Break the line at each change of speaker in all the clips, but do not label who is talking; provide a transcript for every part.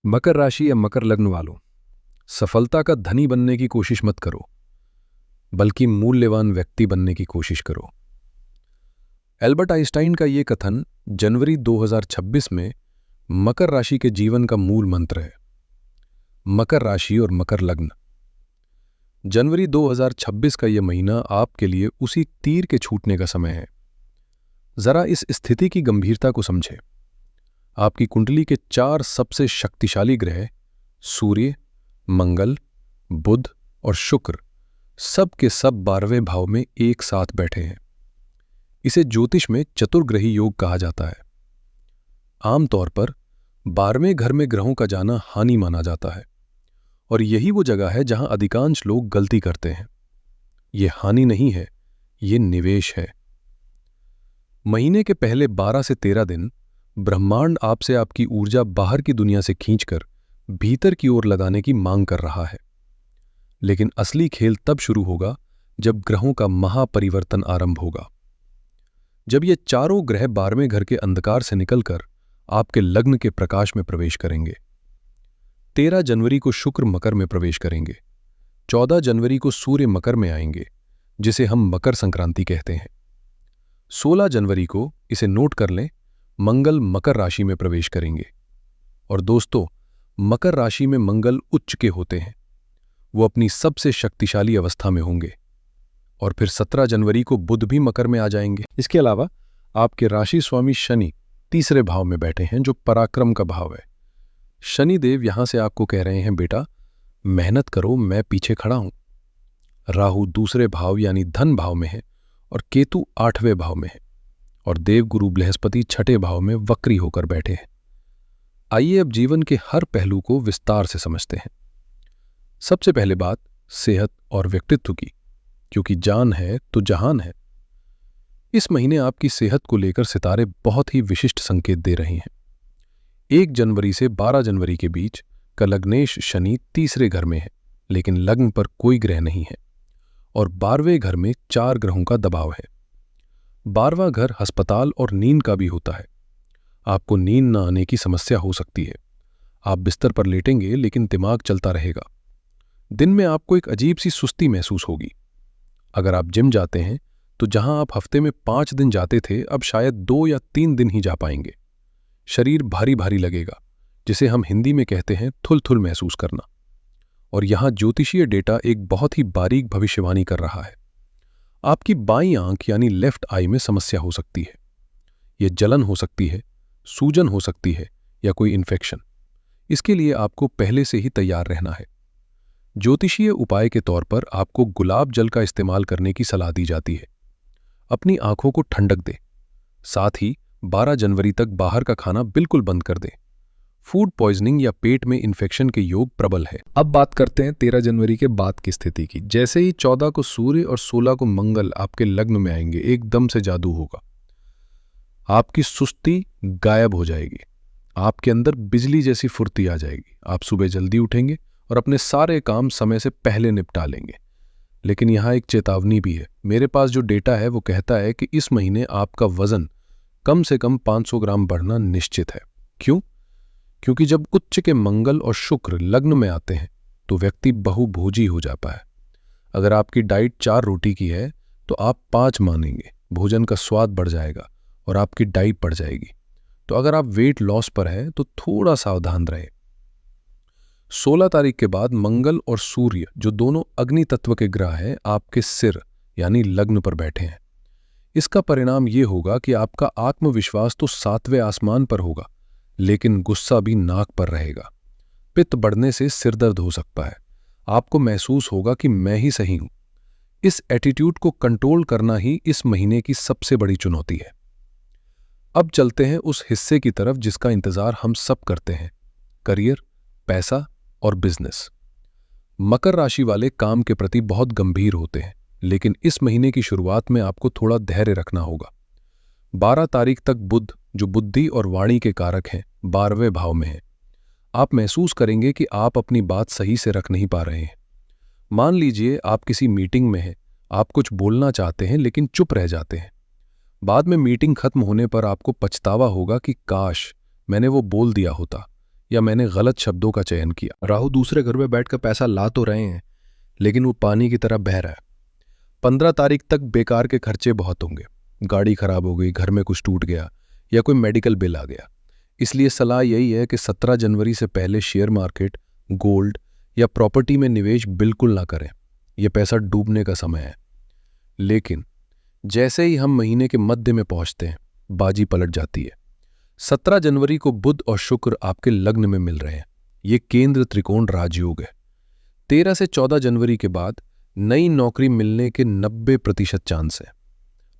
मकर राशि या मकर लग्न वालों, सफलता का धनी बनने की कोशिश मत करो, बल्कि मूल्यवान व्यक्ति बनने की कोशिश करो। एल्बर्ट आइंस्टाइन का ये कथन जनवरी 2026 में मकर राशि के जीवन का मूल मंत्र है। मकर राशि और मकर लग्न। जनवरी 2026 का यह महीना आपके लिए उसी तीर के छूटने का समय है। जरा इस स्थिति की गंभीरता को समझें। आपकी कुंडली के 4 सबसे शक्तिशाली ग्रह सूर्य, मंगल, बुध और शुक्र सब के सब 12वें भाव में एक साथ बैठे हैं। इसे ज्योतिष में चतुर्ग्रही योग कहा जाता है। आमतौर पर 12वें घर में ग्रहों का जाना हानि माना जाता है और यही वो जगह है जहां अधिकांश लोग गलती करते हैं। ये हानि नहीं है, ये निवेश है। महीने के पहले 12 से 13 दिन ब्रह्मांड आपसे आपकी ऊर्जा बाहर की दुनिया से खींचकर भीतर की ओर लगाने की मांग कर रहा है। लेकिन असली खेल तब शुरू होगा जब ग्रहों का महापरिवर्तन आरंभ होगा। जब ये चारों ग्रह 12वें घर के अंधकार से निकलकर आपके लग्न के प्रकाश में प्रवेश करेंगे। 13 जनवरी को शुक्र मकर में प्रवेश करेंगे। 14 जनवरी को सूर्य मकर में आएंगे, जिसे हम मकर संक्रांति कहते हैं। 16 जनवरी को, इसे नोट कर लें, मंगल मकर राशि में प्रवेश करेंगे। और दोस्तों, मकर राशि में मंगल उच्च के होते हैं। वो अपनी सबसे शक्तिशाली अवस्था में होंगे। और फिर 17 जनवरी को बुध भी मकर में आ जाएंगे। इसके अलावा आपके राशि स्वामी शनि तीसरे भाव में बैठे हैं, जो पराक्रम का भाव है। शनिदेव यहां से आपको कह रहे हैं, बेटा मेहनत करो, मैं पीछे खड़ा हूं। राहु दूसरे भाव यानी धन भाव में है और केतु 8वें भाव में है और देवगुरु बृहस्पति 6ठे भाव में वक्री होकर बैठे हैं। आइए अब जीवन के हर पहलू को विस्तार से समझते हैं। सबसे पहले बात सेहत और व्यक्तित्व की, क्योंकि जान है तो जहान है। इस महीने आपकी सेहत को लेकर सितारे बहुत ही विशिष्ट संकेत दे रहे हैं। 1 जनवरी से 12 जनवरी के बीच का लग्नेश शनि तीसरे घर में है, लेकिन लग्न पर कोई ग्रह नहीं है और 12वें घर में 4 ग्रहों का दबाव है। 12वां घर अस्पताल और नींद का भी होता है। आपको नींद न आने की समस्या हो सकती है। आप बिस्तर पर लेटेंगे लेकिन दिमाग चलता रहेगा। दिन में आपको एक अजीब सी सुस्ती महसूस होगी। अगर आप जिम जाते हैं तो जहां आप हफ्ते में 5 दिन जाते थे, अब शायद 2 या 3 दिन ही जा पाएंगे। शरीर भारी भारी लगेगा, जिसे हम हिंदी में कहते हैं थुल थुल महसूस करना। और यहां ज्योतिषीय डेटा एक बहुत ही बारीक भविष्यवाणी कर रहा है। आपकी बाईं आंख यानी लेफ्ट आई में समस्या हो सकती है। यह जलन हो सकती है, सूजन हो सकती है या कोई इन्फेक्शन। इसके लिए आपको पहले से ही तैयार रहना है। ज्योतिषीय उपाय के तौर पर आपको गुलाब जल का इस्तेमाल करने की सलाह दी जाती है। अपनी आंखों को ठंडक दें। साथ ही 12 जनवरी तक बाहर का खाना बिल्कुल बंद कर दें। फूड पॉइजनिंग या पेट में इन्फेक्शन के योग प्रबल है। अब बात करते हैं 13 जनवरी के बाद की स्थिति की। जैसे ही 14 को सूर्य और 16 को मंगल आपके लग्न में आएंगे, एकदम से जादू होगा। आपकी सुस्ती गायब हो जाएगी। आपके अंदर बिजली जैसी फुर्ती आ जाएगी। आप सुबह जल्दी उठेंगे और अपने सारे काम समय से पहले निपटा लेंगे। लेकिन यहाँ एक चेतावनी भी है। मेरे पास जो डेटा है वो कहता है कि इस महीने आपका वजन कम से कम 500 ग्राम बढ़ना निश्चित है। क्यों? क्योंकि जब उच्च के मंगल और शुक्र लग्न में आते हैं तो व्यक्ति बहुभोजी हो जाता है। अगर आपकी डाइट 4 रोटी की है तो आप 5 मानेंगे। भोजन का स्वाद बढ़ जाएगा और आपकी डाइट बढ़ जाएगी। तो अगर आप वेट लॉस पर हैं तो थोड़ा सावधान रहे। 16 तारीख के बाद मंगल और सूर्य, जो दोनों अग्नि तत्व के ग्रह हैं, आपके सिर यानी लग्न पर बैठे हैं। इसका परिणाम ये होगा कि आपका आत्मविश्वास तो 7वें आसमान पर होगा, लेकिन गुस्सा भी नाक पर रहेगा। पित्त बढ़ने से सिरदर्द हो सकता है। आपको महसूस होगा कि मैं ही सही हूं। इस एटीट्यूड को कंट्रोल करना ही इस महीने की सबसे बड़ी चुनौती है। अब चलते हैं उस हिस्से की तरफ जिसका इंतजार हम सब करते हैं, करियर, पैसा और बिजनेस। मकर राशि वाले काम के प्रति बहुत गंभीर होते हैं, लेकिन इस महीने की शुरुआत में आपको थोड़ा धैर्य रखना होगा। 12 तारीख तक बुध, जो बुद्धि और वाणी के कारक हैं, 12वें भाव में है। आप महसूस करेंगे कि आप अपनी बात सही से रख नहीं पा रहे हैं। मान लीजिए आप किसी मीटिंग में हैं, आप कुछ बोलना चाहते हैं लेकिन चुप रह जाते हैं। बाद में मीटिंग खत्म होने पर आपको पछतावा होगा कि काश मैंने वो बोल दिया होता या मैंने गलत शब्दों का चयन किया। राहु दूसरे घर में बैठकर पैसा ला तो रहे हैं, लेकिन वो पानी की तरह बह रहा है। 15 तारीख तक बेकार के खर्चे बहुत होंगे। गाड़ी खराब हो गई, घर में कुछ टूट गया या कोई मेडिकल बिल आ गया। इसलिए सलाह यही है कि 17 जनवरी से पहले शेयर मार्केट, गोल्ड या प्रॉपर्टी में निवेश बिल्कुल ना करें। यह पैसा डूबने का समय है। लेकिन जैसे ही हम महीने के मध्य में पहुंचते हैं, बाजी पलट जाती है। 17 जनवरी को बुध और शुक्र आपके लग्न में मिल रहे हैं। ये केंद्र त्रिकोण राजयोग है। 13 से 14 जनवरी के बाद नई नौकरी मिलने के 90% चांस है।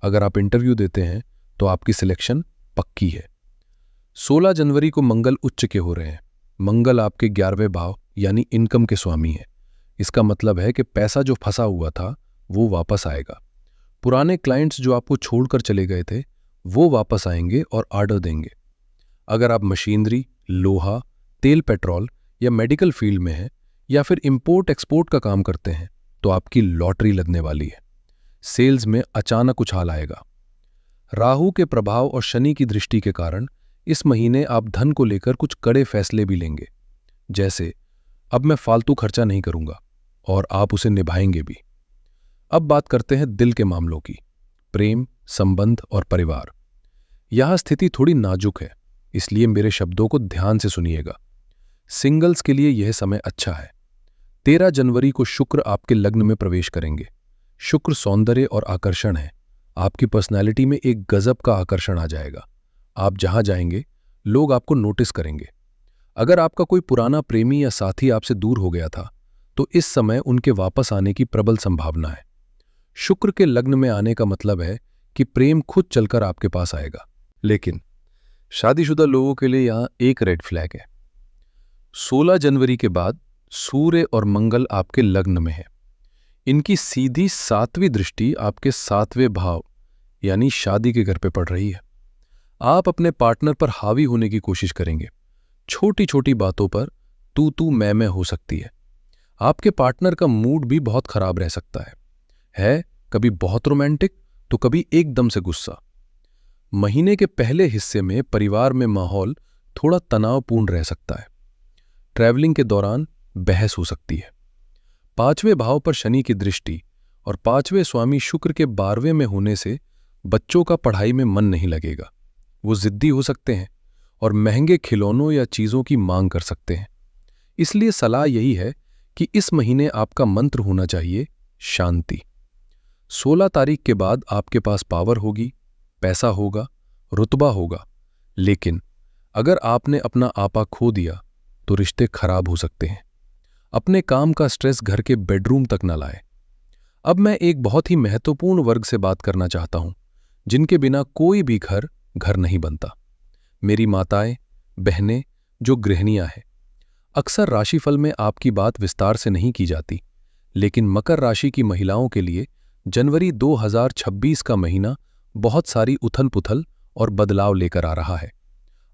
अगर आप इंटरव्यू देते हैं तो आपकी सिलेक्शन पक्की है। 16 जनवरी को मंगल उच्च के हो रहे हैं। मंगल आपके 11वें भाव यानी इनकम के स्वामी है। इसका मतलब है कि पैसा जो फंसा हुआ था वो वापस आएगा। पुराने क्लाइंट्स जो आपको छोड़कर चले गए थे वो वापस आएंगे और ऑर्डर देंगे। अगर आप मशीनरी, लोहा, तेल, पेट्रोल या मेडिकल फील्ड में हैं या फिर इंपोर्ट एक्सपोर्ट का काम करते हैं तो आपकी लॉटरी लगने वाली है। सेल्स में अचानक उछाल आएगा। राहु के प्रभाव और शनि की दृष्टि के कारण इस महीने आप धन को लेकर कुछ कड़े फैसले भी लेंगे, जैसे अब मैं फालतू खर्चा नहीं करूंगा, और आप उसे निभाएंगे भी। अब बात करते हैं दिल के मामलों की, प्रेम, संबंध और परिवार। यहां स्थिति थोड़ी नाजुक है, इसलिए मेरे शब्दों को ध्यान से सुनिएगा। सिंगल्स के लिए यह समय अच्छा है। 13 जनवरी को शुक्र आपके लग्न में प्रवेश करेंगे। शुक्र सौंदर्य और आकर्षण है। आपकी पर्सनैलिटी में एक गजब का आकर्षण आ जाएगा। आप जहां जाएंगे लोग आपको नोटिस करेंगे। अगर आपका कोई पुराना प्रेमी या साथी आपसे दूर हो गया था तो इस समय उनके वापस आने की प्रबल संभावना है। शुक्र के लग्न में आने का मतलब है कि प्रेम खुद चलकर आपके पास आएगा। लेकिन शादीशुदा लोगों के लिए यहां एक रेड फ्लैग है। 16 जनवरी के बाद सूर्य और मंगल आपके लग्न में है। इनकी सीधी 7वीं दृष्टि आपके 7वें भाव यानी शादी के घर पे पड़ रही है। आप अपने पार्टनर पर हावी होने की कोशिश करेंगे। छोटी छोटी बातों पर तू मैं हो सकती है। आपके पार्टनर का मूड भी बहुत खराब रह सकता है कभी बहुत रोमांटिक तो कभी एकदम से गुस्सा। महीने के पहले हिस्से में परिवार में माहौल थोड़ा तनावपूर्ण रह सकता है। ट्रैवलिंग के दौरान बहस हो सकती है। 5वें भाव पर शनि की दृष्टि और 5वें स्वामी शुक्र के 12वें में होने से बच्चों का पढ़ाई में मन नहीं लगेगा। वो जिद्दी हो सकते हैं और महंगे खिलौनों या चीजों की मांग कर सकते हैं। इसलिए सलाह यही है कि इस महीने आपका मंत्र होना चाहिए शांति। 16 तारीख के बाद आपके पास पावर होगी, पैसा होगा, रुतबा होगा, लेकिन अगर आपने अपना आपा खो दिया तो रिश्ते खराब हो सकते हैं। अपने काम का स्ट्रेस घर के बेडरूम तक न लाए। अब मैं एक बहुत ही महत्वपूर्ण वर्ग से बात करना चाहता हूं, जिनके बिना कोई भी घर नहीं बनता। मेरी माताएं, बहनें जो गृहिणियां हैं। अक्सर राशिफल में आपकी बात विस्तार से नहीं की जाती, लेकिन मकर राशि की महिलाओं के लिए जनवरी 2026 का महीना बहुत सारी उथल पुथल और बदलाव लेकर आ रहा है।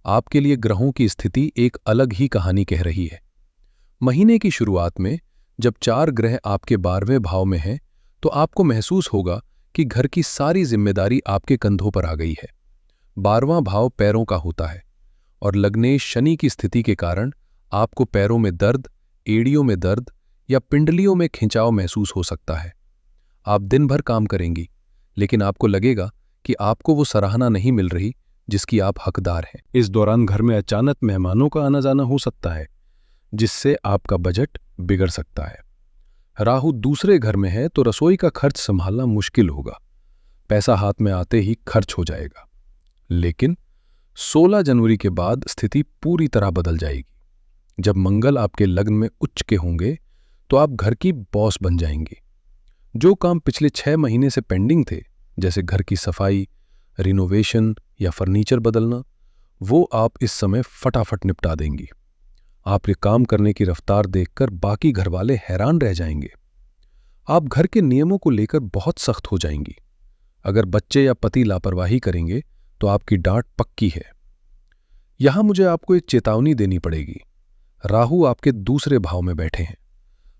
आपके लिए ग्रहों की स्थिति एक अलग ही कहानी कह रही है। महीने की शुरुआत में जब 4 ग्रह आपके 12वें भाव में हैं, तो आपको महसूस होगा कि घर की सारी जिम्मेदारी आपके कंधों पर आ गई है। 12वां भाव पैरों का होता है और लग्नेश शनि की स्थिति के कारण आपको पैरों में दर्द, एड़ियों में दर्द या पिंडलियों में खिंचाव महसूस हो सकता है। आप दिन भर काम करेंगी, लेकिन आपको लगेगा कि आपको वो सराहना नहीं मिल रही जिसकी आप हकदार हैं। इस दौरान घर में अचानक मेहमानों का आना जाना हो सकता है, जिससे आपका बजट बिगड़ सकता है। राहु दूसरे घर में है तो रसोई का खर्च संभालना मुश्किल होगा। पैसा हाथ में आते ही खर्च हो जाएगा। लेकिन 16 जनवरी के बाद स्थिति पूरी तरह बदल जाएगी। जब मंगल आपके लग्न में उच्च के होंगे तो आप घर की बॉस बन जाएंगी। जो काम पिछले 6 महीने से पेंडिंग थे, जैसे घर की सफाई, रिनोवेशन या फर्नीचर बदलना, वो आप इस समय फटाफट निपटा देंगी। आपके काम करने की रफ्तार देखकर बाकी घरवाले हैरान रह जाएंगे। आप घर के नियमों को लेकर बहुत सख्त हो जाएंगी। अगर बच्चे या पति लापरवाही करेंगे तो आपकी डांट पक्की है। यहां मुझे आपको एक चेतावनी देनी पड़ेगी। राहु आपके दूसरे भाव में बैठे हैं।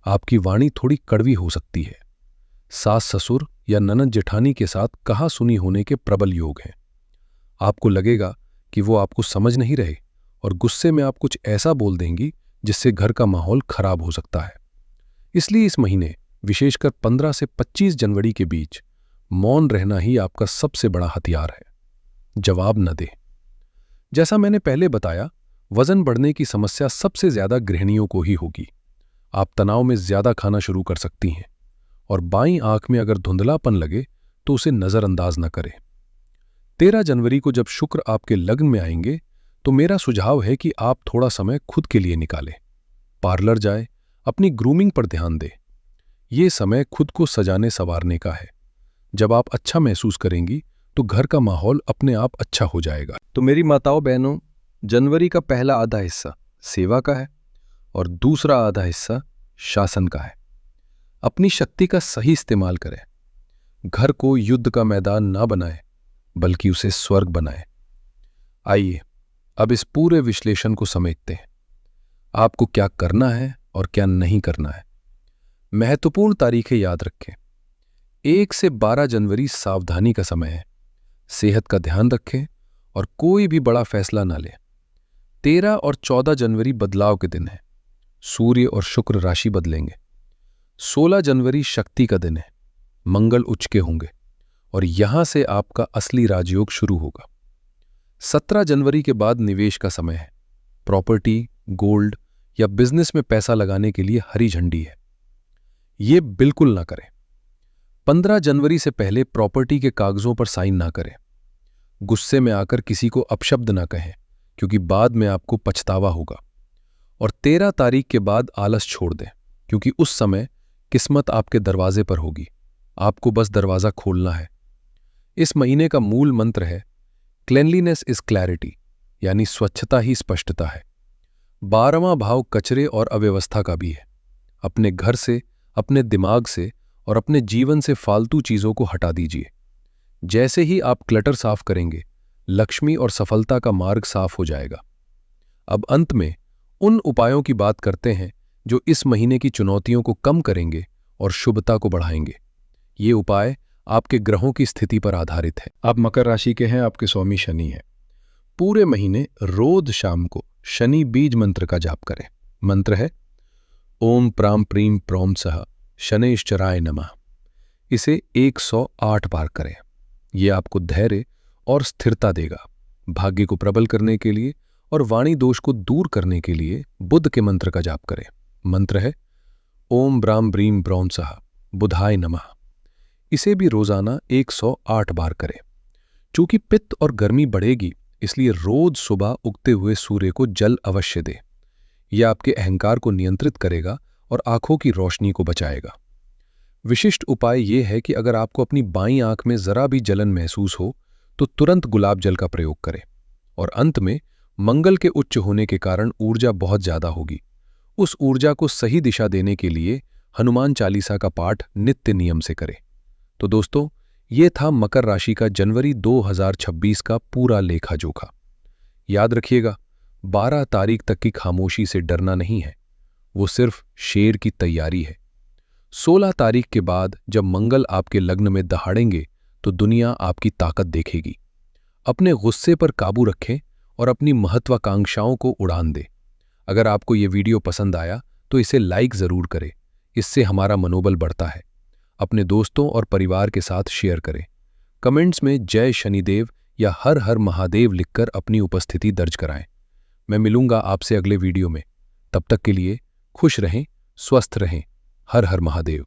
आपकी वाणी थोड़ी कड़वी हो सकती है। सास ससुर या ननद जेठानी के साथ कहा सुनी होने के प्रबल योग हैं। आपको लगेगा कि वो आपको समझ नहीं रहे और गुस्से में आप कुछ ऐसा बोल देंगी जिससे घर का माहौल खराब हो सकता है। इसलिए इस महीने, विशेषकर 15 से 25 जनवरी के बीच, मौन रहना ही आपका सबसे बड़ा हथियार है। जवाब न दें। जैसा मैंने पहले बताया, वजन बढ़ने की समस्या सबसे ज्यादा गृहिणियों को ही होगी। आप तनाव में ज्यादा खाना शुरू कर सकती हैं, और बाईं आंख में अगर धुंधलापन लगे तो उसे नजरअंदाज न करें। 13 जनवरी को जब शुक्र आपके लग्न में आएंगे तो मेरा सुझाव है कि आप थोड़ा समय खुद के लिए निकालें। पार्लर जाए, अपनी ग्रूमिंग पर ध्यान दें। ये समय खुद को सजाने संवारने का है। जब आप अच्छा महसूस करेंगी तो घर का माहौल अपने आप अच्छा हो जाएगा।
तो मेरी माताओं बहनों, जनवरी का पहला आधा हिस्सा सेवा का है और दूसरा आधा हिस्सा शासन का है। अपनी शक्ति का सही इस्तेमाल करें। घर को युद्ध का मैदान ना बनाएं, बल्कि उसे स्वर्ग बनाएं। आइए अब इस पूरे विश्लेषण को समेटते हैं। आपको क्या करना है और क्या नहीं करना है। महत्वपूर्ण तारीखें याद रखें। 1 से 12 जनवरी सावधानी का समय है। सेहत का ध्यान रखें और कोई भी बड़ा फैसला ना लें। 13 और 14 जनवरी बदलाव के दिन है। सूर्य और शुक्र राशि बदलेंगे। 16 जनवरी शक्ति का दिन है। मंगल उच्च के होंगे और यहां से आपका असली राजयोग शुरू होगा। 17 जनवरी के बाद निवेश का समय है। प्रॉपर्टी, गोल्ड या बिजनेस में पैसा लगाने के लिए हरी झंडी है। ये बिल्कुल ना करें। 15 जनवरी से पहले प्रॉपर्टी के कागजों पर साइन ना करें। गुस्से में आकर किसी को अपशब्द ना कहें, क्योंकि बाद में आपको पछतावा होगा। और 13 तारीख के बाद आलस छोड़ दें, क्योंकि उस समय किस्मत आपके दरवाजे पर होगी। आपको बस दरवाजा खोलना है। इस महीने का मूल मंत्र है क्लेनलीनेस इज क्लैरिटी, यानी स्वच्छता ही स्पष्टता है। 12वां भाव कचरे और अव्यवस्था का भी है। अपने घर से, अपने दिमाग से और अपने जीवन से फालतू चीजों को हटा दीजिए। जैसे ही आप क्लटर साफ करेंगे, लक्ष्मी और सफलता का मार्ग साफ हो जाएगा। अब अंत में उन उपायों की बात करते हैं जो इस महीने की चुनौतियों को कम करेंगे और शुभता को बढ़ाएंगे। ये उपाय आपके ग्रहों की स्थिति पर आधारित है।
आप मकर राशि के हैं, आपके स्वामी शनि है। पूरे महीने रोज शाम को शनि बीज मंत्र का जाप करें। मंत्र है ओम प्राम प्रीम प्रोम सह शनैश्चराय नमः। इसे 108 बार करें। यह आपको धैर्य और स्थिरता देगा। भाग्य को प्रबल करने के लिए और वाणी दोष को दूर करने के लिए बुध के मंत्र का जाप करें। मंत्र है ओम ब्राम ब्रीम ब्रौम सह बुधाय नमः। इसे भी रोजाना 108 बार करें। चूंकि पित्त और गर्मी बढ़ेगी, इसलिए रोज सुबह उगते हुए सूर्य को जल अवश्य दे। यह आपके अहंकार को नियंत्रित करेगा और आंखों की रोशनी को बचाएगा। विशिष्ट उपाय यह है कि अगर आपको अपनी बाईं आंख में जरा भी जलन महसूस हो तो तुरंत गुलाब जल का प्रयोग करें। और अंत में मंगल के उच्च होने के कारण ऊर्जा बहुत ज्यादा होगी। उस ऊर्जा को सही दिशा देने के लिए हनुमान चालीसा का पाठ नित्य नियम से करें। तो दोस्तों, ये था मकर राशि का जनवरी 2026 का पूरा लेखा जोखा। याद रखिएगा, 12 तारीख तक की खामोशी से डरना नहीं है, वो सिर्फ शेर की तैयारी है। 16 तारीख के बाद जब मंगल आपके लग्न में दहाड़ेंगे तो दुनिया आपकी ताकत देखेगी। अपने गुस्से पर काबू रखें और अपनी महत्वाकांक्षाओं को उड़ान दें। अगर आपको ये वीडियो पसंद आया तो इसे लाइक जरूर करें। इससे हमारा मनोबल बढ़ता है। अपने दोस्तों और परिवार के साथ शेयर करें। कमेंट्स में जय शनिदेव या हर हर महादेव लिखकर अपनी उपस्थिति दर्ज कराएं। मैं मिलूंगा आपसे अगले वीडियो में। तब तक के लिए खुश रहें, स्वस्थ रहें। हर हर महादेव।